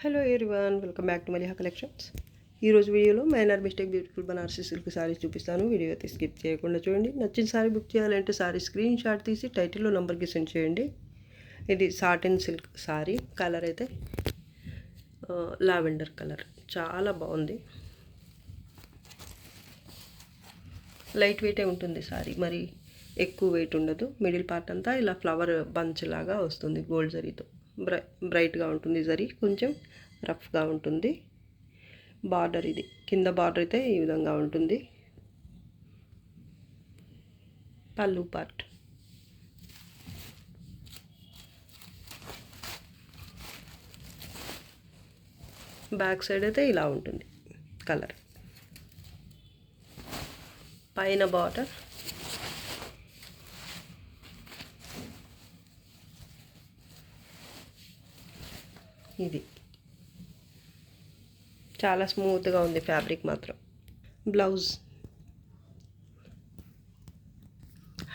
Hello everyone, welcome back to Maliha collections. ఈరోజు వీడియోలో minor mistake beautiful Banarasi silk saris చూపిస్తాను. Video అయితే స్కిప్ చేయకుండా చూడండి. నచ్చిన సారీ బుక్ చేయాలంటే సారీ స్క్రీన్ షాట్ తీసి టైటిల్లో నెంబర్కి సెండ్ చేయండి. ఇది సాటిన్ సిల్క్ సారీ. కలర్ అయితే లావెండర్ కలర్, చాలా బాగుంది. లైట్ వెయిటే ఉంటుంది సారీ, మరి ఎక్కువ వెయిట్ ఉండదు. మిడిల్ పార్ట్ అంతా ఇలా ఫ్లవర్ బంచ్ లాగా వస్తుంది. గోల్డ్ జరీతో బ్రైట్గా ఉంటుంది. జరీ కొంచెం రఫ్గా ఉంటుంది. బార్డర్ ఇది కింద బార్డర్ అయితే ఈ విధంగా ఉంటుంది. పళ్ళు పార్ట్ బ్యాక్ సైడ్ అయితే ఇలా ఉంటుంది. కలర్ పైన బార్డర్, ఇది చాలా స్మూత్గా ఉంది ఫ్యాబ్రిక్ మాత్రం. బ్లౌజ్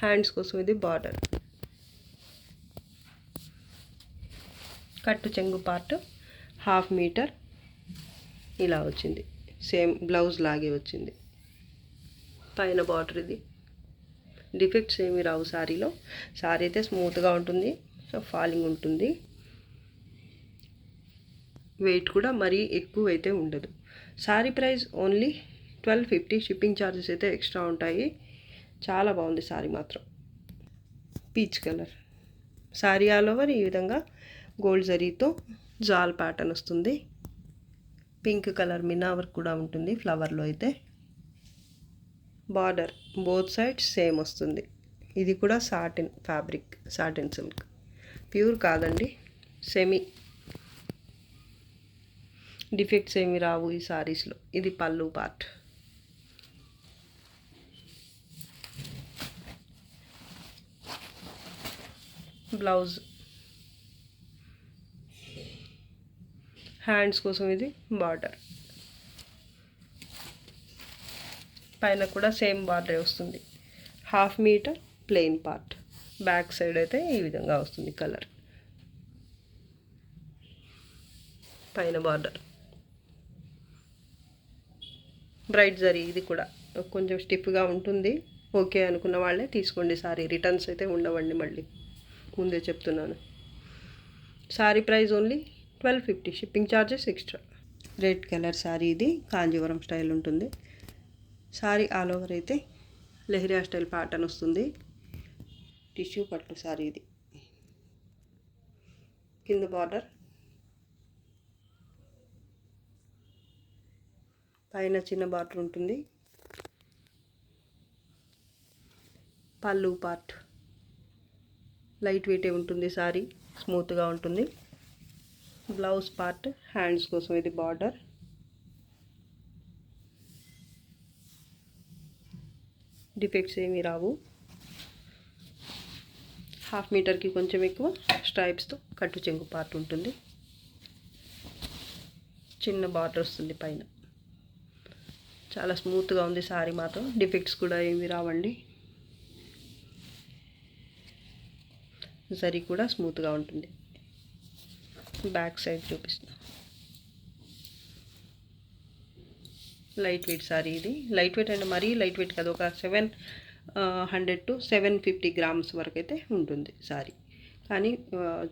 హ్యాండ్స్ కోసం ఇది బార్డర్. కట్టు చెంగు పార్ట్ 1/2 మీటర్ ఇలా వచ్చింది. సేమ్ బ్లౌజ్ లాగే వచ్చింది. పైన బార్డర్ ఇది. డిఫెక్ట్స్ ఏమి రావు శారీలో. శారీ అయితే స్మూత్గా ఉంటుంది, ఫాలింగ్ ఉంటుంది. వెయిట్ కూడా మరీ ఎక్కువ అయితే ఉండదు. Sari price only 1250. Shipping charges అయితే ఎక్స్ట్రా ఉంటాయి. చాలా బాగుంది శారీ మాత్రం. Peach colour sari all over ఈ విధంగా గోల్డ్ జరీతో జాల్ ప్యాటర్న్ వస్తుంది. పింక్ కలర్ మినా వర్క్ కూడా ఉంటుంది ఫ్లవర్లో అయితే. బార్డర్ బోత్ సైడ్స్ సేమ్ వస్తుంది. ఇది కూడా satin fabric, satin silk, pure కాదండి, సెమీ. డిఫెక్ట్స్ ఏమి రావు ఈ సారీస్లో. ఇది పళ్ళు పార్ట్. బ్లౌజ్ హ్యాండ్స్ కోసం ఇది బార్డర్. పైన కూడా సేమ్ బార్డర్ వస్తుంది. 1/2 metre plain part. Back side అయితే ఈ విధంగా వస్తుంది కలర్. పైన బార్డర్ బ్రైట్ జరీ. ఇది కూడా కొంచెం స్టిఫ్గా ఉంటుంది. ఓకే అనుకున్న వాళ్ళే తీసుకోండి సారీ. రిటర్న్స్ అయితే ఉండవండి, మళ్ళీ ముందే చెప్తున్నాను. Sorry price only 1250. Shipping charges extra. Red colour sorry ఇది. కాంజీవరం స్టైల్ ఉంటుంది. సారీ ఆల్ ఓవర్ అయితే లెహరియా స్టైల్ ప్యాటర్న్ వస్తుంది. టిష్యూ పట్టు సారీ ఇది. కింద బార్డర్, పైన చిన్న బార్డర్ ఉంటుంది. పళ్ళు పార్ట్ లైట్ వెయిటే ఉంటుంది. సారీ స్మూత్గా ఉంటుంది. బ్లౌజ్ పార్ట్ హ్యాండ్స్ కోసం ఇది బార్డర్. డిఫెక్ట్స్ ఏమీ రావు. 1/2 మీటర్కి కొంచెం ఎక్కువ స్ట్రైప్స్తో కట్టు చెంగు పార్ట్ ఉంటుంది. చిన్న బార్డర్ వస్తుంది పైన. చాలా స్మూత్గా ఉంది సారీ మాత్రం. డిఫెక్ట్స్ కూడా ఏమీ రావండి. జరీ కూడా స్మూత్గా ఉంటుంది. బ్యాక్ సైడ్ చూపిస్తున్నా. లైట్ వెయిట్ సారీ ఇది. లైట్ వెయిట్ అంటే మరీ లైట్ వెయిట్ కాదు, ఒక 700 to 750 గ్రామ్స్ వరకు అయితే ఉంటుంది సారీ. కానీ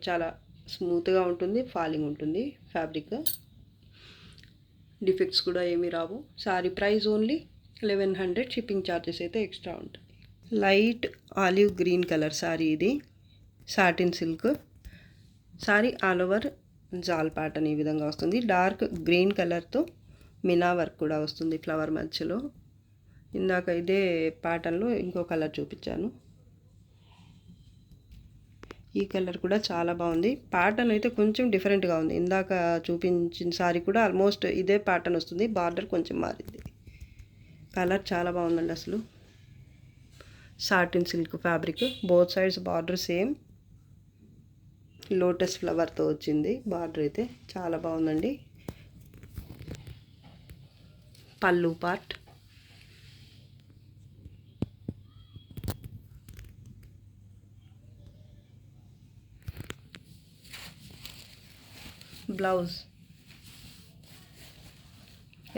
చాలా స్మూత్గా ఉంటుంది, ఫాలింగ్ ఉంటుంది ఫ్యాబ్రిక్. డిఫెక్ట్స్ కూడా ఏమీ రావు. Sari price only 1100. Shipping charges అయితే ఎక్స్ట్రా ఉంటాయి. Light olive green colour sorry ఇది. Satin silk sorry all over jaal pattern ఈ విధంగా వస్తుంది. డార్క్ గ్రీన్ కలర్తో మినా వర్క్ కూడా వస్తుంది ఫ్లవర్ మధ్యలో. ఇందాక ఇదే ప్యాటర్న్లో ఇంకో కలర్ చూపించాను. ఈ కలర్ కూడా చాలా బాగుంది. ప్యాటర్న్ అయితే కొంచెం డిఫరెంట్గా ఉంది. ఇందాక చూపించిన సారీ కూడా ఆల్మోస్ట్ ఇదే ప్యాటర్న్ వస్తుంది. బార్డర్ కొంచెం మారింది. కలర్ చాలా బాగుందండి అసలు. Satin silk fabric. Both sides border same. Lotus ఫ్లవర్తో వచ్చింది బార్డర్ అయితే. చాలా బాగుందండి. పళ్ళు పార్ట్, బ్లౌజ్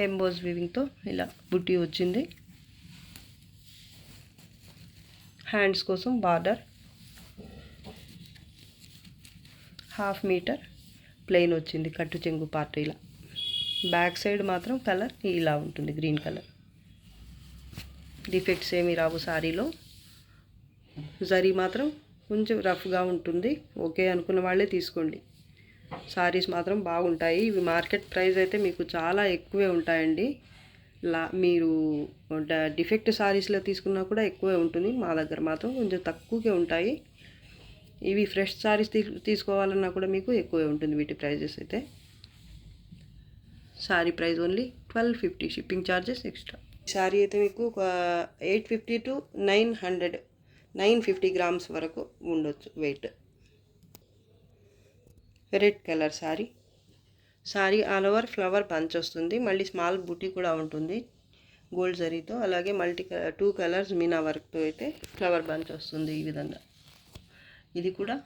ఎంబోస్ వీవింగ్తో ఇలా బుట్టి వచ్చింది. హ్యాండ్స్ కోసం బార్డర్ 1/2 మీటర్ ప్లెయిన్ వచ్చింది కట్టు చెంగు పార్ట్. ఇలా బ్యాక్ సైడ్ మాత్రం కలర్ ఇలా ఉంటుంది, గ్రీన్ కలర్. డిఫెక్ట్స్ ఏమీ రావు సారీలో. జరీ మాత్రం కొంచెం రఫ్గా ఉంటుంది. ఓకే అనుకున్న వాళ్ళే తీసుకోండి. సారీస్ మాత్రం బాగుంటాయి. ఇవి మార్కెట్ ప్రైస్ అయితే మీకు చాలా ఎక్కువే ఉంటాయండి. మీరు డిఫెక్ట్ సారీస్లో తీసుకున్నా కూడా ఎక్కువే ఉంటుంది. మా దగ్గర మాత్రం కొంచెం తక్కువకే ఉంటాయి. ఇవి ఫ్రెష్ సారీస్ తీసుకోవాలన్నా కూడా మీకు ఎక్కువే ఉంటుంది వీటి ప్రైజెస్ అయితే. Sari price only 1250, shipping charges extra. Sari అయితే మీకు ఒక 850 to 950 గ్రామ్స్ వరకు ఉండొచ్చు weight. Red colour sari all over flower bunch వస్తుంది. మళ్ళీ స్మాల్ బూటీ కూడా ఉంటుంది గోల్డ్ జరీతో. అలాగే 2 కలర్స్ మీనా వర్క్తో అయితే ఫ్లవర్ బంచ్ వస్తుంది ఈ విధంగా. ఇది కూడా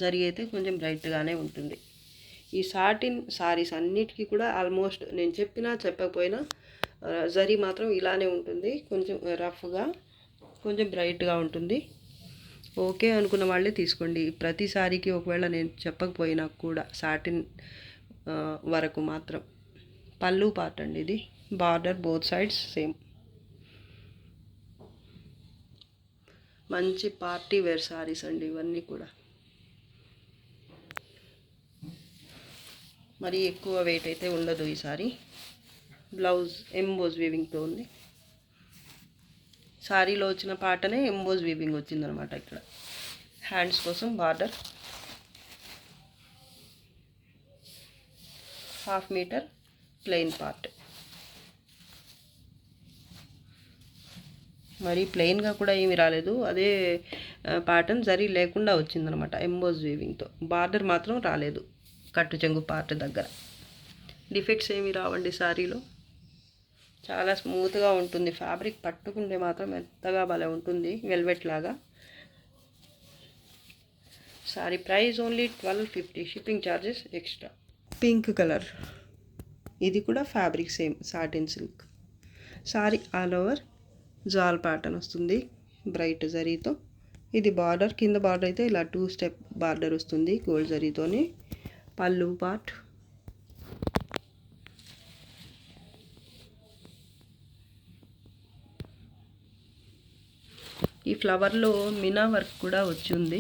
జరీ అయితే కొంచెం బ్రైట్గానే ఉంటుంది. ఈ సాటిన్ సారీస్ అన్నిటికీ కూడా ఆల్మోస్ట్ నేను చెప్పకపోయినా జరీ మాత్రం ఇలానే ఉంటుంది. కొంచెం రఫ్గా, కొంచెం బ్రైట్గా ఉంటుంది. ఓకే అనుకున్న వాళ్ళే తీసుకోండి. ప్రతి సారీకి ఒకవేళ నేను చెప్పకపోయినా కూడా సాటిన్ వరకు మాత్రం. పళ్ళు పార్ట్ అండి ఇది. Border both sides same. మంచి పార్టీ వేర్ సారీస్ అండి ఇవన్నీ కూడా. మరి ఎక్కువ వెయిట్ అయితే ఉండదు ఈ సారీ. బ్లౌజ్ ఎంబోస్ వీవింగ్తో ఉంది. సారీలో వచ్చిన పాటనే ఎంబోస్ వీవింగ్ వచ్చిందనమాట. ఇక్కడ హ్యాండ్స్ కోసం బార్డర్ 1/2 మీటర్ ప్లెయిన్ పార్ట్. మరి ప్లెయిన్గా కూడా ఏమీ రాలేదు, అదే ప్యాటర్న్ జరీ లేకుండా వచ్చిందనమాట ఎంబోస్ వీవింగ్తో. బార్డర్ మాత్రం రాలేదు కట్టు చెంగు పార్ట్ దగ్గర. డిఫెక్ట్స్ ఏమీ రావండి సారీలో. చాలా స్మూత్గా ఉంటుంది. ఫ్యాబ్రిక్ పట్టుకుంటే మాత్రం మెత్తగా భలే ఉంటుంది, వెల్వెట్ లాగా. Sari price only 1250, shipping charges extra. Pink colour ఇది కూడా fabric same satin silk. Sorry all over jaal pattern వస్తుంది బ్రైట్ జరీతో. ఇది బార్డర్, కింద బార్డర్ అయితే ఇలా 2 స్టెప్ బార్డర్ వస్తుంది గోల్డ్ జరీతోని. పళ్ళు పార్ట్ ఈ ఫ్లవర్లో మీనా వర్క్ కూడా వచ్చి ఉంది.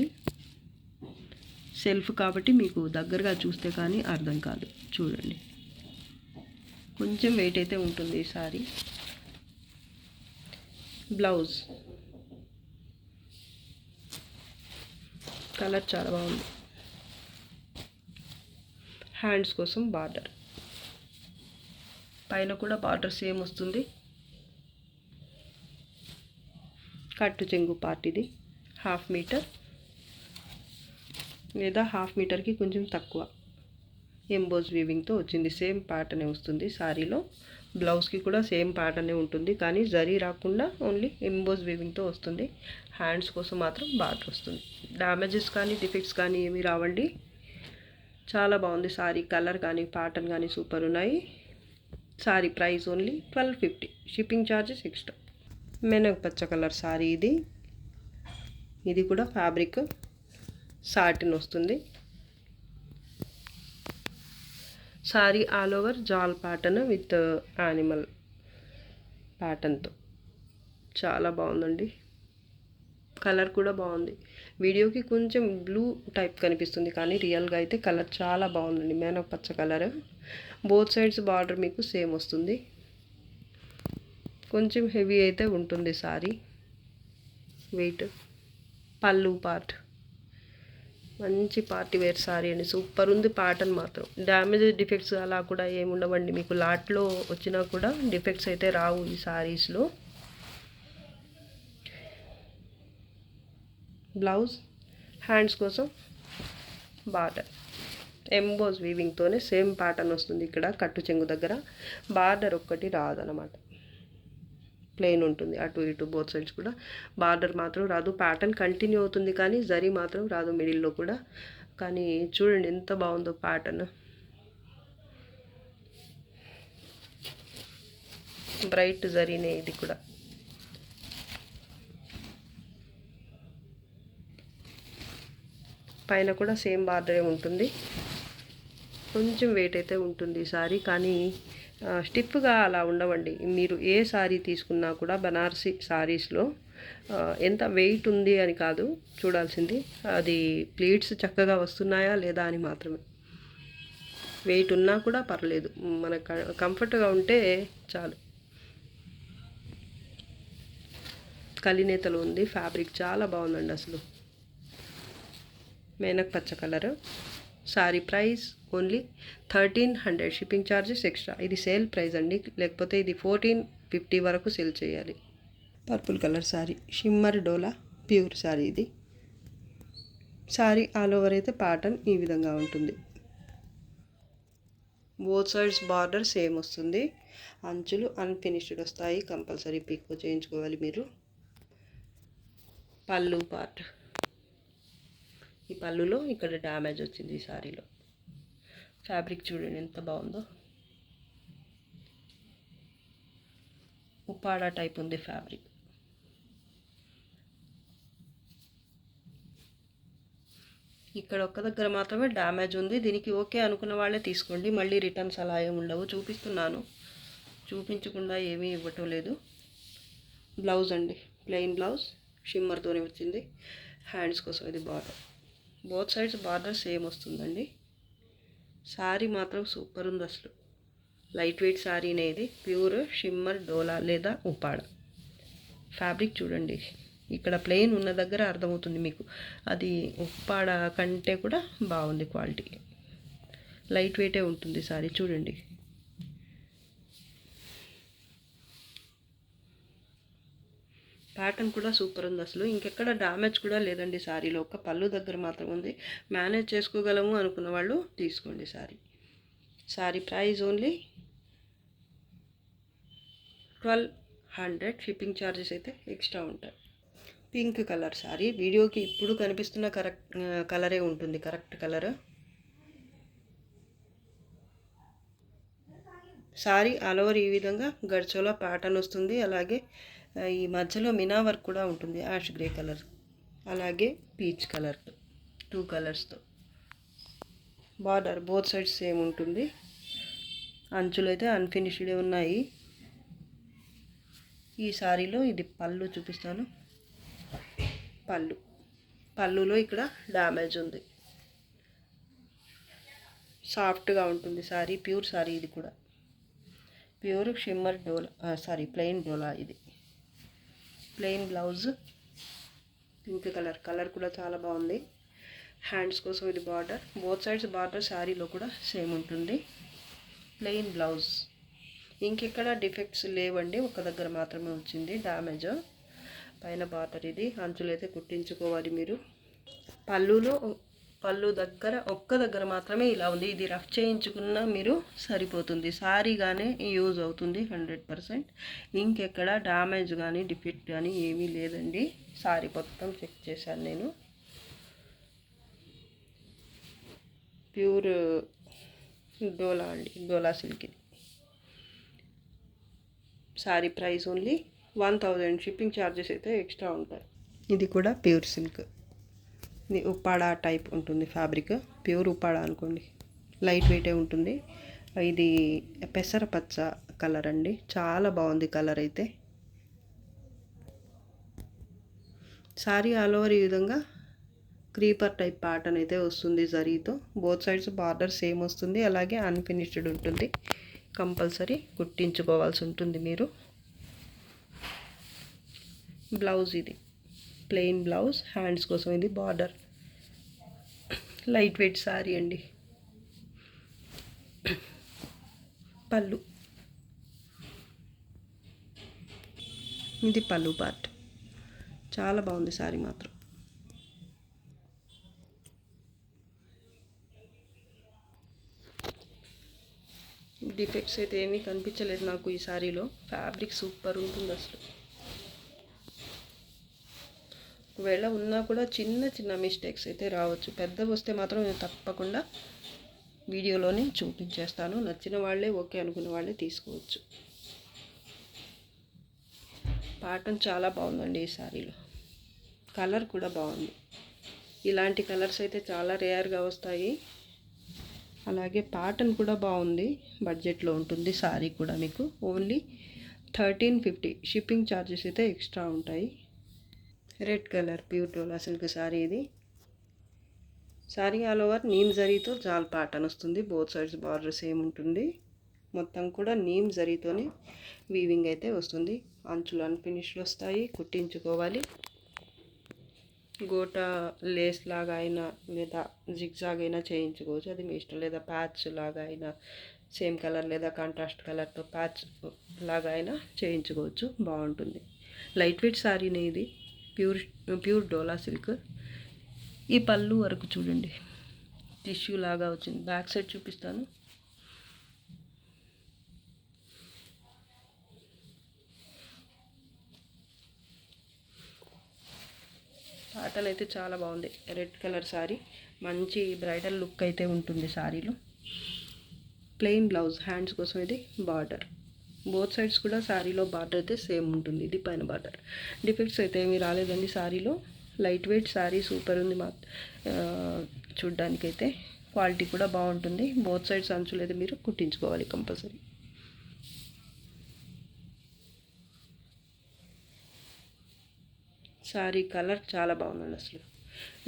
సెల్ఫ్ కాబట్టి మీకు దగ్గరగా చూస్తే కానీ అర్థం కాదు. చూడండి, కొంచెం వెయిట్ అయితే ఉంటుంది ఈ సారీ. బ్లౌజ్ కలర్ చాలా బాగుంది. హ్యాండ్స్ కోసం బార్డర్, పైన కూడా బార్డర్ సేమ్ వస్తుంది. కట్టు చెంగు పార్ట్ ఇది 1/2 మీటర్ లేదా 1/2 మీటర్కి కొంచెం తక్కువ. ఎంబోస్ వీవింగ్తో వచ్చింది. సేమ్ ప్యాటర్నే వస్తుంది సారీలో. బ్లౌజ్కి కూడా సేమ్ ప్యాటర్నే ఉంటుంది, కానీ జరీ రాకుండా ఓన్లీ ఎంబోస్ వీవింగ్తో వస్తుంది. హ్యాండ్స్ కోసం మాత్రం బార్డర్ వస్తుంది. డ్యామేజెస్ కానీ డిఫెక్ట్స్ కానీ ఏమీ రావండి. చాలా బాగుంది సారీ. కలర్ కానీ ప్యాటర్న్ కానీ సూపర్ ఉన్నాయి. Sari price only 1250, shipping charges extra. మెనగ పచ్చ కలర్ సారీ ఇది. ఇది కూడా ఫ్యాబ్రిక్ సాటిన్ వస్తుంది. Sari all over jaal pattern with animal ప్యాటర్న్తో చాలా బాగుందండి. కలర్ కూడా బాగుంది. వీడియోకి కొంచెం బ్లూ టైప్ కనిపిస్తుంది, కానీ రియల్గా అయితే కలర్ చాలా బాగుందండి. మెనగ పచ్చ కలర్. బోత్ సైడ్స్ బార్డర్ మీకు సేమ్ వస్తుంది. కొంచెం హెవీ అయితే ఉంటుంది సారీ వెయిట్. పళ్ళు పార్ట్ మంచి పార్టీ వేర్ సారీ అండి. సూపర్ ఉంది. ప్యాటర్న్ మాత్రం డ్యామేజ్ డిఫెక్ట్స్ అలా కూడా ఏముండవండి. మీకు లాట్లో వచ్చినా కూడా డిఫెక్ట్స్ అయితే రావు ఈ సారీస్లో. బ్లౌజ్ హ్యాండ్స్ కోసం బార్డర్ ఎంబోస్ వీవింగ్తోనే సేమ్ ప్యాటర్న్ వస్తుంది. ఇక్కడ కట్టు చెంగు దగ్గర బార్డర్ ఒక్కటి రాదనమాట, ప్లెయిన్ ఉంటుంది. అటు ఇటు బోత్ సైడ్స్ కూడా బార్డర్ మాత్రం రాదు. ప్యాటర్న్ కంటిన్యూ అవుతుంది కానీ జరీ మాత్రం రాదు మిడిల్లో కూడా. కానీ చూడండి ఎంత బాగుందో ప్యాటర్న్. బ్రైట్ జరీనే ఇది కూడా. పైన కూడా సేమ్ బార్డరే ఉంటుంది. కొంచెం వెయిట్ అయితే ఉంటుంది ఈ సారీ, కానీ స్టిఫ్గా అలా ఉండవండి. మీరు ఏ సారీ తీసుకున్నా కూడా బనారసి సారీస్లో ఎంత వెయిట్ ఉంది అని కాదు చూడాల్సింది, అది ప్లీట్స్ చక్కగా వస్తున్నాయా లేదా అని మాత్రమే. వెయిట్ ఉన్నా కూడా పర్లేదు, మనకు కంఫర్ట్గా ఉంటే చాలు. కలినేతలు ఉంది, ఫ్యాబ్రిక్ చాలా బాగుందండి అసలు. మేనక్ పచ్చ colour. Sorry price only 1300, shipping charges extra. ఇది సేల్ ప్రైస్ అండి, లేకపోతే ఇది 1450 వరకు సేల్ చేయాలి. పర్పుల్ కలర్ సారీ, షిమ్మర్ డోలా ప్యూర్ సారీ ఇది. సారీ ఆల్ ఓవర్ అయితే ప్యాటర్న్ ఈ విధంగా ఉంటుంది. బోత్ సైడ్స్ బార్డర్ సేమ్ వస్తుంది. అంచులు అన్ఫినిష్డ్ వస్తాయి, కంపల్సరీ పిక్ చేయించుకోవాలి మీరు. పళ్ళు పార్ట్, ఈ పళ్ళులో ఇక్కడ డ్యామేజ్ వచ్చింది ఈ సారీలో. ఫ్యాబ్రిక్ చూడండి ఎంత బాగుందో, ఉప్పాడా టైప్ ఉంది ఫ్యాబ్రిక్. ఇక్కడ ఒక్క దగ్గర మాత్రమే డ్యామేజ్ ఉంది. దీనికి ఓకే అనుకున్న వాళ్ళే తీసుకోండి, మళ్ళీ రిటర్న్స్ అలా ఏమి ఉండవు. చూపిస్తున్నాను, చూపించకుండా ఏమీ ఇవ్వటం లేదు. బ్లౌజ్ అండి, ప్లెయిన్ బ్లౌజ్ షిమ్మర్తోనే వచ్చింది. హ్యాండ్స్ కోసం ఇది border, both sides border same వస్తుందండి. సారీ మాత్రం సూపర్ ఉంది అసలు. లైట్ వెయిట్ సారీనే ఇది, ప్యూర్ షిమ్మర్ డోలా లేదా ఉప్పాడ. ఫ్యాబ్రిక్ చూడండి, ఇక్కడ ప్లెయిన్ ఉన్న దగ్గర అర్థమవుతుంది మీకు, అది ఉప్పాడ కంటే కూడా బాగుంది క్వాలిటీ. లైట్ వెయిటే ఉంటుంది సారీ చూడండి. ప్యాటర్న్ కూడా సూపర్ ఉంది అసలు. ఇంకెక్కడ డ్యామేజ్ కూడా లేదండి సారీలో, ఒక పళ్ళు దగ్గర మాత్రం ఉంది. మేనేజ్ చేసుకోగలము అనుకున్న వాళ్ళు తీసుకోండి sorry. Sorry price only 1200, shipping charges అయితే ఎక్స్ట్రా ఉంటాయి. పింక్ కలర్ సారీ, వీడియోకి ఇప్పుడు కనిపిస్తున్న కలరే ఉంటుంది, correct colour. Sari all over ఈ విధంగా గడ్చోలా ప్యాటర్న్ వస్తుంది. అలాగే ఈ మధ్యలో మినా వర్క్ కూడా ఉంటుంది, యాష్ గ్రే కలర్ అలాగే పీచ్ కలర్, 2 కలర్స్తో. బార్డర్ బోత్ సైడ్స్ సేమ్ ఉంటుంది. అంచులు అయితే అన్ఫినిష్డ్ ఉన్నాయి. ఈ సారీలో ఇది పళ్ళు చూపిస్తాను. పళ్ళులో ఇక్కడ డ్యామేజ్ ఉంది. సాఫ్ట్గా ఉంటుంది సారీ, ప్యూర్ సారీ ఇది కూడా. ప్యూర్ షిమ్మర్ డోలా ప్లెయిన్ డోలా ఇది. ప్లెయిన్ బ్లౌజ్ పింక్ కలర్ కూడా చాలా బాగుంది. హ్యాండ్స్ కోసం ఇది బార్డర్, బోత్ సైడ్స్ బార్డర్ శారీలో కూడా సేమ్ ఉంటుంది. ప్లెయిన్ బ్లౌజ్, ఇంకెక్కడ డిఫెక్ట్స్ లేవండి, ఒక దగ్గర మాత్రమే వచ్చింది డ్యామేజ్. పైన బార్డర్ ఇది, అంచులు అయితే కుట్టించుకోవాలి మీరు. పళ్ళు దగ్గర ఒక్క దగ్గర మాత్రమే ఇలా ఉంది, ఇది రఫ్ చేయించుకున్నా మీరు సరిపోతుంది. సారీగానే యూజ్ అవుతుంది 100%. ఇంకెక్కడ డ్యామేజ్ కానీ డిఫెక్ట్ కానీ ఏమీ లేదండి. సారీ మొత్తం చెక్ చేశాను నేను. ప్యూర్ డోలా అండి, dola silk. Sari price only 1000, shipping charges అయితే ఎక్స్ట్రా ఉంటాయి. ఇది కూడా ప్యూర్ సిల్క్, ఇది ఉప్పాడా టైప్ ఉంటుంది ఫ్యాబ్రిక్, ప్యూర్ ఉప్పాడా అనుకోండి, లైట్ వెయిటే ఉంటుంది. ఇది పెసరపచ్చ కలర్ అండి, చాలా బాగుంది కలర్ అయితే. సారీ ఆల్ ఓవర్ ఈ విధంగా క్రీపర్ టైప్ ప్యాటర్న్ అయితే వస్తుంది జరీతో. బోత్ సైడ్స్ బార్డర్ సేమ్ వస్తుంది, అలాగే అన్ఫినిష్డ్ ఉంటుంది. కంపల్సరీ కుట్టించుకోవాల్సి ఉంటుంది మీరు. బ్లౌజ్ ఇది ప్లెయిన్ బ్లౌజ్, హ్యాండ్స్ కోసం ఇది బార్డర్. లైట్ వెయిట్ సారీ అండి. పళ్ళు, ఇది పళ్ళు పార్ట్. చాలా బాగుంది సారీ మాత్రం. డిఫెక్ట్స్ అయితే ఏమీ కనిపించలేదు నాకు ఈ సారీలో. ఫ్యాబ్రిక్ సూపర్ ఉంటుంది అసలు. ఒకవేళ ఉన్నా కూడా చిన్న చిన్న మిస్టేక్స్ అయితే రావచ్చు, పెద్ద వస్తే మాత్రం నేను తప్పకుండా వీడియోలోనే చూపించేస్తాను. నచ్చిన వాళ్ళే ఓకే అనుకున్న వాళ్ళే తీసుకోవచ్చు. ప్యాటర్న్ చాలా బాగుందండి ఈ శారీలో. కలర్ కూడా బాగుంది. ఇలాంటి కలర్స్ అయితే చాలా రేర్గా వస్తాయి. అలాగే ప్యాటర్న్ కూడా బాగుంది. బడ్జెట్లో ఉంటుంది శారీ కూడా. మీకు ఓన్లీ 1350. షిప్పింగ్ ఛార్జెస్ అయితే ఎక్స్ట్రా ఉంటాయి. రెడ్ కలర్ ప్యూర్ డోలా సిల్క్ శారీ ఇది. శారీ ఆల్ ఓవర్ నీమ్ జరీతో జాల్ ప్యాటర్న్ వస్తుంది. బోత్ సైడ్స్ బార్డర్ సేమ్ ఉంటుంది. మొత్తం కూడా నీమ్ జరీతోనే వీవింగ్ అయితే వస్తుంది. అంచులు అన్ఫినిష్డ్ వస్తాయి, కుట్టించుకోవాలి. గోట లేస్ లాగా అయినా లేదా జిగ్జాగ్ అయినా చేయించుకోవచ్చు, అది మీ ఇష్టం. లేదా ప్యాచ్ లాగా అయినా సేమ్ కలర్ లేదా కాంట్రాస్ట్ కలర్తో ప్యాచ్ లాగా అయినా చేయించుకోవచ్చు, బాగుంటుంది. లైట్ వెయిట్ శారీనే ఇది. ప్యూర్ డోలా సిల్క్. ఈ పళ్ళు వరకు చూడండి, టిష్యూ లాగా వచ్చింది. బ్యాక్ సైడ్ చూపిస్తాను. ప్యాటర్న్ అయితే చాలా బాగుంది. రెడ్ కలర్ శారీ, మంచి బ్రైడల్ లుక్ అయితే ఉంటుంది శారీలో. ప్లెయిన్ బ్లౌజ్, హ్యాండ్స్ కోసం ఇది బార్డర్. బోత్ సైడ్స్ కూడా శారీలో బార్డర్ అయితే సేమ్ ఉంటుంది. ఇది పైన బార్డర్. డిఫెక్ట్స్ అయితే ఏమీ రాలేదండి శారీలో. లైట్ వెయిట్ శారీ, సూపర్ ఉంది. చూడ్డానికైతే క్వాలిటీ కూడా బాగుంటుంది. బోత్ సైడ్స్ అంచులు అయితే మీరు కుట్టించుకోవాలి కంపల్సరీ. శారీ కలర్ చాలా బాగుందండి, అసలు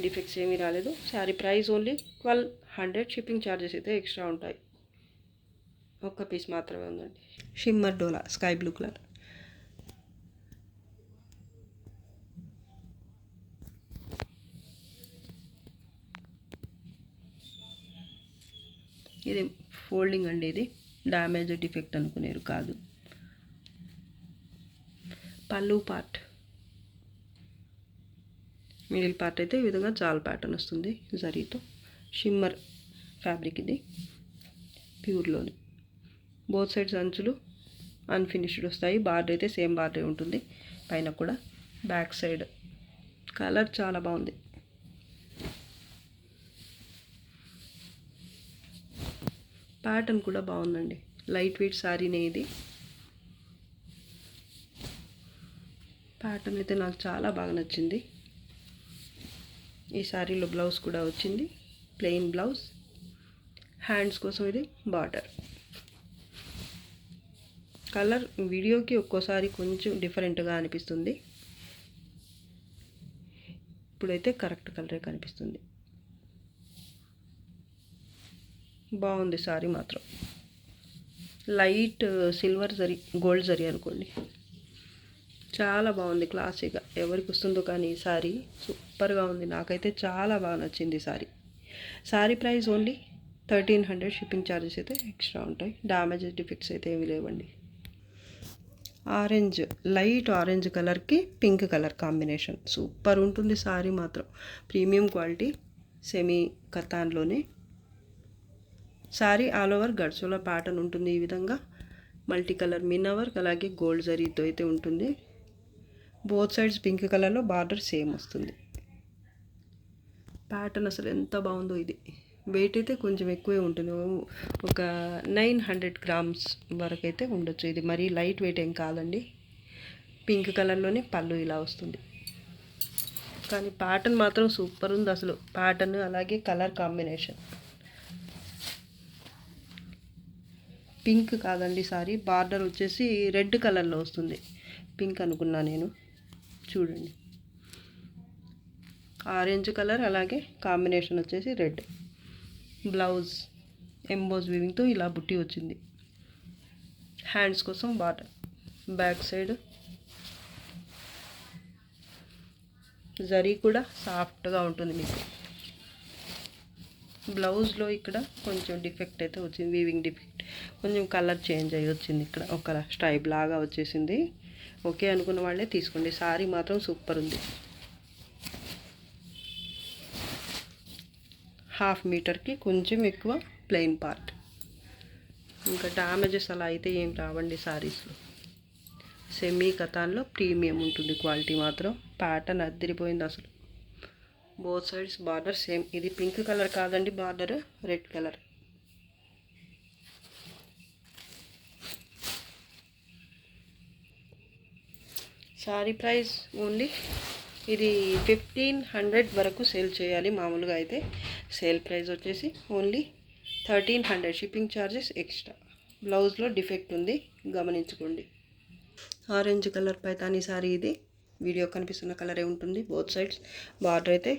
డిఫెక్ట్స్ ఏమీ రాలేదు. Sari price only 1200. Shipping charges అయితే ఎక్స్ట్రా ఉంటాయి. ఒక్క పీస్ మాత్రమే ఉందండి. షిమ్మర్ డోలా స్కై బ్లూ కలర్. ఇది ఫోల్డింగ్ అండి. ఇది డ్యామేజ్ డిఫెక్ట్ అనుకునేరు కాదు. పళ్ళు పార్ట్, మిడిల్ పార్ట్ అయితే ఈ విధంగా జాల్ ప్యాటర్న్ వస్తుంది జరీతో. షిమ్మర్ ఫ్యాబ్రిక్ ఇది, ప్యూర్లోని. బోత్ సైడ్స్ అంచులు అన్ఫినిష్డ్ వస్తాయి. బార్డర్ అయితే సేమ్ బార్డర్ ఉంటుంది పైన కూడా. బ్యాక్ సైడ్ కలర్ చాలా బాగుంది. ప్యాటర్న్ కూడా బాగుందండి. లైట్ వెయిట్ శారీనే ఇది. ప్యాటర్న్ అయితే నాకు చాలా బాగా నచ్చింది. ఈ శారీలో బ్లౌజ్ కూడా వచ్చింది, ప్లెయిన్ బ్లౌజ్. హ్యాండ్స్ కోసం ఇది బార్డర్. కలర్ వీడియోకి ఒక్కోసారి కొంచెం డిఫరెంట్గా అనిపిస్తుంది, ఇప్పుడైతే కరెక్ట్ కలరే కనిపిస్తుంది. బాగుంది శారీ మాత్రం. Light silver zari, gold zari అనుకోండి. చాలా బాగుంది, క్లాసీగా. ఎవరికి వస్తుందో కానీ ఈ శారీ సూపర్గా ఉంది. నాకైతే చాలా బాగా నచ్చింది sari. Sari price only 1300. Shipping charges అయితే ఎక్స్ట్రా ఉంటాయి. డ్యామేజ్ డిఫెక్ట్స్ అయితే ఏమీ లేవండి. ఆరెంజ్, లైట్ ఆరెంజ్ కలర్కి పింక్ కలర్ కాంబినేషన్ సూపర్ ఉంటుంది శారీ మాత్రం. ప్రీమియం క్వాలిటీ, సెమీ కతాన్లోనే. శారీ ఆల్ ఓవర్ గడ్సోలా ప్యాటర్న్ ఉంటుంది. ఈ విధంగా మల్టీ కలర్ మిన్ వర్క్, అలాగే గోల్డ్ జరీతో అయితే ఉంటుంది. బోత్ సైడ్స్ పింక్ కలర్లో బార్డర్ సేమ్ వస్తుంది. ప్యాటర్న్ అసలు ఎంత బాగుందో. ఇది వెయిట్ అయితే కొంచెం ఎక్కువే ఉంటుంది, ఒక 900 గ్రామ్స్ వరకు అయితే ఉండొచ్చు. ఇది మరీ లైట్ వెయిట్ ఏం కాదండి. పింక్ కలర్లోనే పళ్ళు ఇలా వస్తుంది, కానీ ప్యాటర్న్ మాత్రం సూపర్ ఉంది అసలు. ప్యాటర్న్ అలాగే కలర్ కాంబినేషన్. పింక్ కాదండి సారీ, బార్డర్ వచ్చేసి రెడ్ కలర్లో వస్తుంది. పింక్ అనుకున్నా నేను. చూడండి, ఆరెంజ్ కలర్ అలాగే కాంబినేషన్ వచ్చేసి రెడ్. బ్లౌజ్ ఎంబోజ్ వీవింగ్తో ఇలా బుట్టి వచ్చింది. హ్యాండ్స్ కోసం బార్డర్. బ్యాక్ సైడ్ జరీ కూడా సాఫ్ట్గా ఉంటుంది మీకు. బ్లౌజ్లో ఇక్కడ కొంచెం డిఫెక్ట్ అయితే వచ్చింది, వీవింగ్ డిఫెక్ట్. కొంచెం కలర్ చేంజ్ అయ్యి వచ్చింది. ఇక్కడ ఒక స్టైప్ లాగా వచ్చేసింది. ఓకే అనుకున్న వాళ్ళే తీసుకోండి. శారీ మాత్రం సూపర్ ఉంది. 1/2 మీటర్కి కొంచెం ఎక్కువ ప్లెయిన్ పార్ట్. ఇంకా డ్యామేజెస్ అలా అయితే ఏం రావండి శారీస్లో. సెమీ కతాన్లో ప్రీమియం ఉంటుంది క్వాలిటీ మాత్రం. ప్యాటర్న్ అద్దరిపోయింది అసలు. Both sides border same. ఇది పింక్ కలర్ కాదండి, border red colour. Sorry price only ఇది 1500 వరకు సేల్ చేయాలి. మామూలుగా అయితే సేల్ ప్రైస్ వచ్చేసి ఓన్లీ 1300. Shipping charges extra. బ్లౌజ్లో డిఫెక్ట్ ఉంది, గమనించుకోండి. ఆరెంజ్ కలర్ పైతానీ సారీ ఇది. వీడియో కనిపిస్తున్న కలరే ఉంటుంది. బోత్ సైడ్స్ బార్డర్ అయితే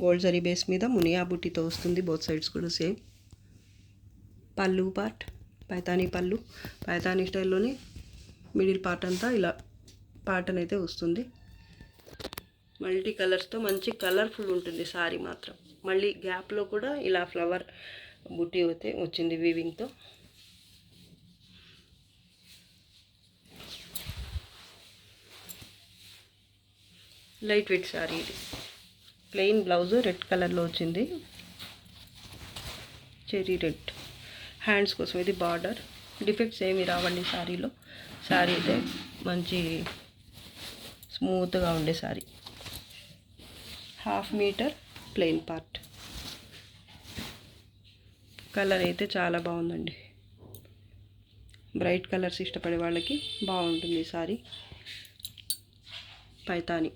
గోల్డ్ జరీ బేస్ మీద మునియా బుట్టితో వస్తుంది. బోత్ సైడ్స్ కూడా సేమ్. పళ్ళు పార్ట్ పైతానీ పళ్ళు, పైతానీ స్టైల్లోనే మిడిల్ పార్ట్ అంతా ఇలా ప్యాటర్న్ అయితే వస్తుంది. మల్టీ కలర్స్తో మంచి కలర్ఫుల్ ఉంటుంది సారీ మాత్రం. మళ్ళీ గ్యాప్లో కూడా ఇలా ఫ్లవర్ బుట్టి అయితే వచ్చింది వీవింగ్తో. లైట్ వెయిట్ సారీ ఇది. ప్లెయిన్ బ్లౌజ్ రెడ్ కలర్లో వచ్చింది, చెరీ రెడ్. హ్యాండ్స్ కోసం ఇది బార్డర్. డిఫెక్ట్స్ ఏమి రావండి సారీలో. సారీ అయితే మంచి స్మూత్గా ఉండే sari. 1/2 metre plain part. Colour అయితే చాలా బాగుందండి. బ్రైట్ కలర్స్ ఇష్టపడే వాళ్ళకి బాగుంటుంది సారీ. పైతానీ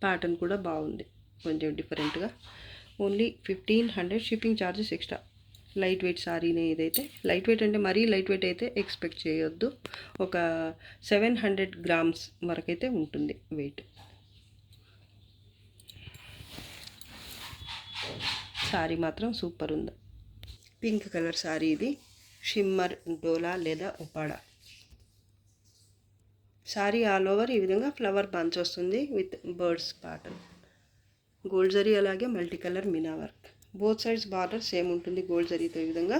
ప్యాటర్న్ కూడా బాగుంది, కొంచెం డిఫరెంట్గా. Only 1500. Shipping charges extra. Light weight సారీనే ఇదైతే. లైట్ వెయిట్ అంటే మరీ లైట్ వెయిట్ అయితే ఎక్స్పెక్ట్ చేయొద్దు. ఒక 700 గ్రామ్స్ వరకైతే ఉంటుంది వెయిట్. సారీ మాత్రం సూపర్ ఉంది. పింక్ కలర్ సారీ ఇది. షిమ్మర్ డోలా లేదా ఉపాడా. సారీ ఆల్ ఓవర్ ఈ విధంగా ఫ్లవర్ బంచ్ వస్తుంది with birds pattern. Gold zari అలాగే multi colour meena work. Both sides border same ఉంటుంది గోల్డ్ జరీతో. ఈ విధంగా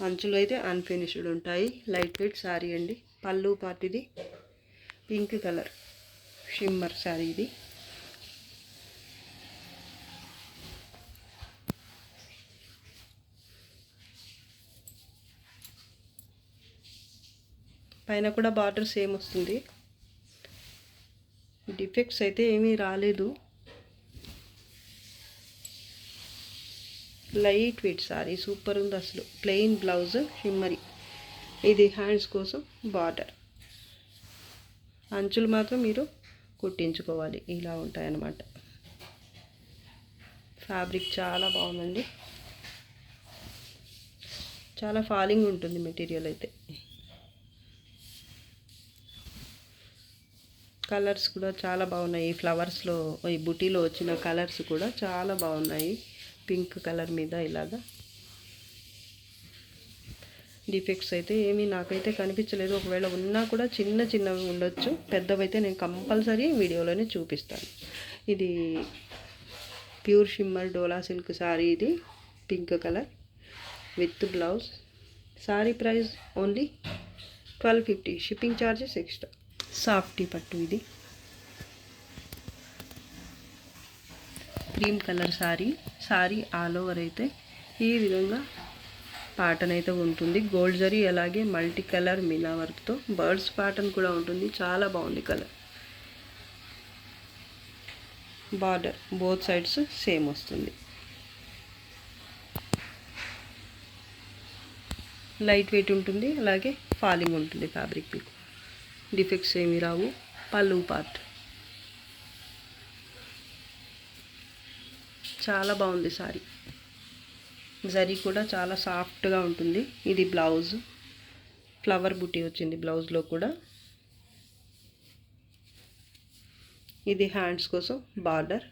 అంచులు అయితే అన్ఫినిష్డ్ ఉంటాయి. లైట్ వెయిట్ సారీ అండి. పళ్ళు పార్ట్ ఇది. పింక్ కలర్ షిమ్మర్ సారీ ఇది. పైన కూడా బార్డర్ సేమ్ వస్తుంది. డిఫెక్ట్స్ అయితే ఏమీ రాలేదు. లైట్ వెయిట్ సారీ సూపర్ ఉంది అసలు. Plain blouse shimmery. ఇది హ్యాండ్స్ కోసం బార్డర్. అంచులు మాత్రం మీరు కుట్టించుకోవాలి, ఇలా ఉంటాయన్నమాట. ఫ్యాబ్రిక్ చాలా బాగుందండి. చాలా ఫాలింగ్ ఉంటుంది మెటీరియల్ అయితే. కలర్స్ కూడా చాలా బాగున్నాయి. ఫ్లవర్స్లో ఈ బుటీలో వచ్చిన కలర్స్ కూడా చాలా బాగున్నాయి. పింక్ కలర్ మీద ఇలాగా. డిఫెక్ట్స్ అయితే ఏమీ నాకైతే కనిపించలేదు. ఒకవేళ ఉన్నా కూడా చిన్న చిన్నవి ఉండొచ్చు, పెద్దవైతే నేను కంపల్సరీ వీడియోలోనే చూపిస్తాను. ఇది ప్యూర్ షిమ్మర్ డోలా సిల్క్ సారీ ఇది. Pink colour with blouse. Sorry price only 1250. Shipping charges extra. Softy పట్టు ఇది. Cream colour sorry. Sorry all over అయితే ఈ విధంగా ప్యాటర్న్ అయితే ఉంటుంది. గోల్డ్ జరీ అలాగే మల్టీ కలర్ మీనా వర్క్తో బర్డ్స్ ప్యాటర్న్ కూడా ఉంటుంది. చాలా బాగుంది colour. Border both sides same వస్తుంది. లైట్ వెయిట్ ఉంటుంది, అలాగే ఫాలింగ్ ఉంటుంది ఫ్యాబ్రిక్. మీకు డిఫెక్ట్స్ ఏమి రావు. పళ్ళు పార్ట్ చాలా బాగుంది సారీ. జరీ కూడా చాలా సాఫ్ట్గా ఉంటుంది. ఇది బ్లౌజ్. ఫ్లవర్ బుటీ వచ్చింది బ్లౌజ్లో కూడా. ఇది హ్యాండ్స్ కోసం బార్డర్.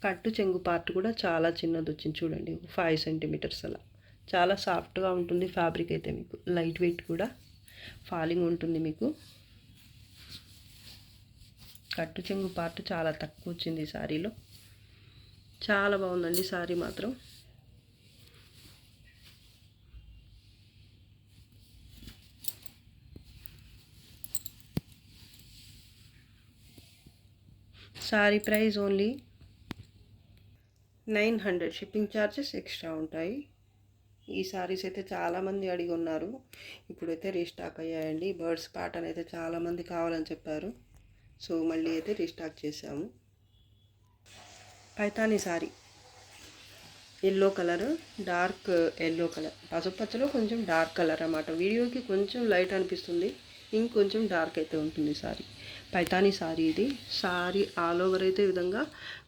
కట్టు చెంగు పార్ట్ కూడా చాలా చిన్నది వచ్చింది చూడండి, 5 సెంటీమీటర్స్ అలా. చాలా సాఫ్ట్గా ఉంటుంది ఫ్యాబ్రిక్ అయితే. మీకు లైట్ వెయిట్ కూడా, ఫాలింగ్ ఉంటుంది. మీకు కట్టు చెంగు పార్ట్ చాలా తక్కువ వచ్చింది ఈ సారీలో. చాలా బాగుందండి సారీ మాత్రం. Sorry price only 900. Shipping charges extra ఉంటాయి. ఈ సారీస్ అయితే చాలామంది అడిగి ఉన్నారు. ఇప్పుడైతే రీస్టాక్ అయ్యాయండి. బర్డ్స్ ప్యాటర్న్ అయితే చాలామంది కావాలని చెప్పారు. సో మళ్ళీ అయితే రీస్టాక్ చేసాము. Paithani sari yellow colour, dark yellow colour. పసుపచ్చలో కొంచెం డార్క్ కలర్ అన్నమాట. వీడియోకి కొంచెం లైట్ అనిపిస్తుంది, ఇంకొంచెం డార్క్ అయితే ఉంటుంది సారీ. పైతానీ సారీ ఇది. సారీ ఆల్ ఓవర్ అయితే ఈ విధంగా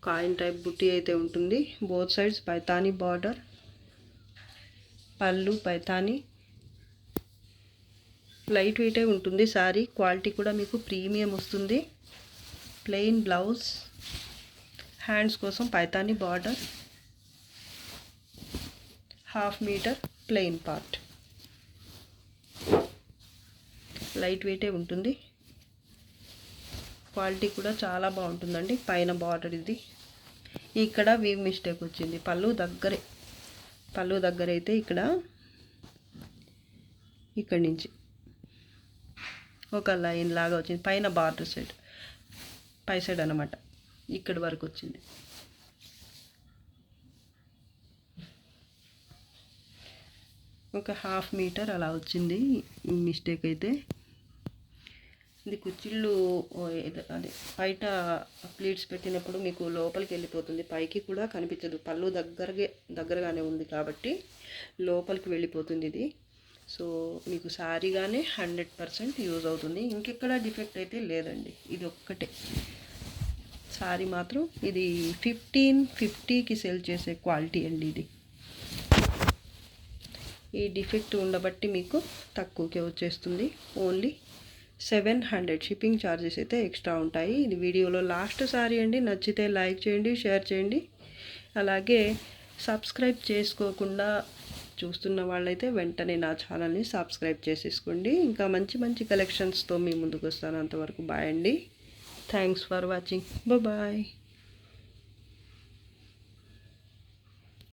కాయిన్ టైప్ బుట్టి అయితే ఉంటుంది. బోత్ సైడ్స్ పైతానీ బార్డర్, పళ్ళు పైతానీ. లైట్ వెయిటే ఉంటుంది సారీ. క్వాలిటీ కూడా మీకు ప్రీమియం వస్తుంది. ప్లెయిన్ బ్లౌజ్, హ్యాండ్స్ కోసం Paithani border, 1/2 metre plain part. Light వెయిటే ఉంటుంది. క్వాలిటీ కూడా చాలా బాగుంటుందండి. పైన బార్డర్ ఇది. ఇక్కడ వీవ్ మిస్టేక్ వచ్చింది. పళ్ళు దగ్గర అయితే ఇక్కడి నుంచి ఒక లైన్ లాగా వచ్చింది. పైన బార్డర్ సైడ్, పై సైడ్ అన్నమాట, ఇక్కడి వరకు వచ్చింది. ఒక 1/2 మీటర్ అలా వచ్చింది మిస్టేక్ అయితే. ఇది కుచ్చిళ్ళు అదే బయట ప్లీట్స్ పెట్టినప్పుడు మీకు లోపలికి వెళ్ళిపోతుంది, పైకి కూడా కనిపించదు. పళ్ళు దగ్గరగానే ఉంది కాబట్టి లోపలికి వెళ్ళిపోతుంది ఇది. సో మీకు సారీగానే 100% యూజ్ అవుతుంది. ఇంకెక్కడ డిఫెక్ట్ అయితే లేదండి. ఇది ఒక్కటే సారీ మాత్రం. ఇది 1550కి సేల్ చేసే క్వాలిటీ అండి ఇది. ఈ డిఫెక్ట్ ఉండబట్టి మీకు తక్కువకే వచ్చేస్తుంది. ఓన్లీ 700 షిప్పింగ్ ఛార్జెస్ అయితే ఎక్స్ట్రా ఉంటాయి. ఇది వీడియోలో లాస్ట్ సారీ అండి. నచ్చితే లైక్ చేయండి, షేర్ చేయండి. అలాగే సబ్స్క్రైబ్ చేసుకోకుండా చూస్తున్న వాళ్ళైతే వెంటనే నా ఛానల్ని సబ్స్క్రైబ్ చేసేసుకోండి. ఇంకా మంచి మంచి కలెక్షన్స్తో మీ ముందుకు వస్తాను. అంతవరకు బాయ్ అండి. Thanks for watching. బాయ్.